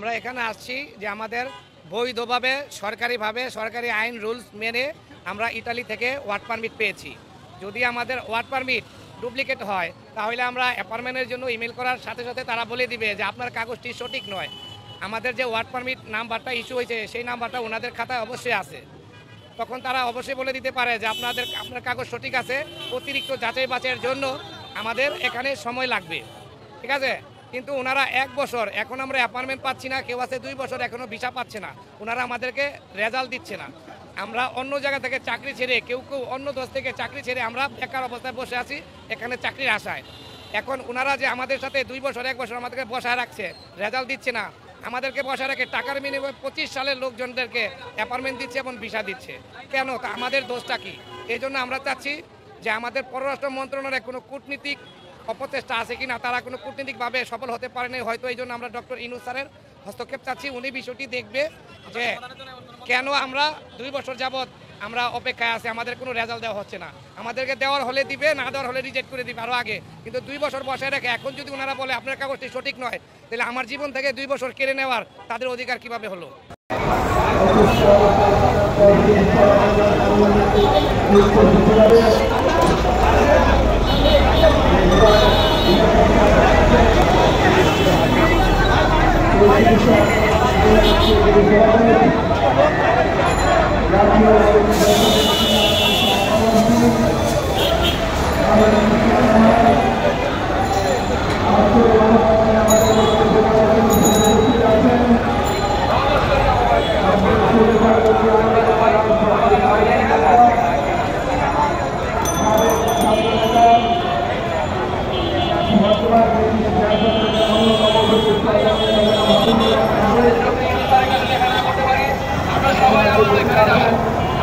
আমরা এখানে আসছি যে আমাদের বৈধভাবে সরকারি আইন রুলস মেনে আমরা ইতালি থেকে ওয়ার্ক পারমিট পেয়েছি। যদি আমাদের ওয়ার্ক পারমিট ডুপ্লিকেট হয় তাহলে আমরা অ্যাপার্টমেন্টের জন্য ইমেল করার সাথে সাথে তারা বলে দিবে যে আপনার কাগজটি সঠিক নয়। আমাদের যে ওয়ার্ক পারমিট নাম্বারটা ইস্যু হয়েছে সেই নাম্বারটা ওনাদের খাতায় অবশ্যই আছে। তখন তারা অবশ্যই বলে দিতে পারে যে আপনার কাগজ সঠিক আছে, অতিরিক্ত যাচাই বাছাইয়ের জন্য আমাদের এখানে সময় লাগবে, ঠিক আছে। কিন্তু ওনারা 1 বছর, এখন আমরা অ্যাপার্টমেন্ট পাচ্ছি না, কেউ আছে 2 বছর এখনও ভিসা পাচ্ছে না, ওনারা আমাদেরকে রেজাল্ট দিচ্ছে না। আমরা অন্য জায়গা থেকে চাকরি ছেড়ে কেউ অন্য দেশ থেকে চাকরি ছেড়ে আমরা বেকার অবস্থায় বসে আছি এখানে চাকরির আশায়। এখন ওনারা যে আমাদের সাথে 2 বছর 1 বছর আমাদেরকে বসায় রাখছে, রেজাল্ট দিচ্ছে না, আমাদেরকে বসায় রাখে টাকার বিনিময়ে 25 সালের লোকজনদেরকে অ্যাপার্টমেন্ট দিচ্ছে এবং ভিসা দিচ্ছে। কেন? তা আমাদের দোষটা কি? এই জন্য আমরা চাচ্ছি যে আমাদের পররাষ্ট্র মন্ত্রণালয়ের কোনো কূটনীতিক অপচেষ্টা আছে কিনা, তারা কোনো কূটনীতিকভাবে সফল হতে পারেনি হয়তো। এই জন্য আমরা ডক্টর ইউনূস স্যারের হস্তক্ষেপ চাচ্ছি। উনি বিষয়টি দেখবে যে কেন আমরা 2 বছর যাবৎ আমরা অপেক্ষায় আছি, আমাদের কোনো রেজাল্ট দেওয়া হচ্ছে না। আমাদেরকে দেওয়ার হলে দিবে, না দেওয়ার হলে রিজেক্ট করে দিবে আরও আগে। কিন্তু 2 বছর বসায় রেখে এখন যদি ওনারা বলে আপনার কাগজটি সঠিক নয়, তাহলে আমার জীবন থেকে 2 বছর কেড়ে নেওয়ার তাদের অধিকার কিভাবে হলো?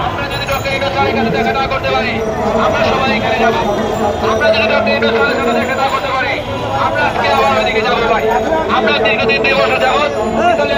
আমরা যদি ডক্টর ইউনূস স্যারের কাছে দেখা না করতে পারি আমরা সবাই এখানে যাব। আমরা যদি ডক্টর ইউনূস স্যারের সাথে দেখা না করতে পারি আমরা আজকে আবার ওইদিকে যাবো ভাই। আমরা দীর্ঘদিন 2 বছর যাবত ইতালি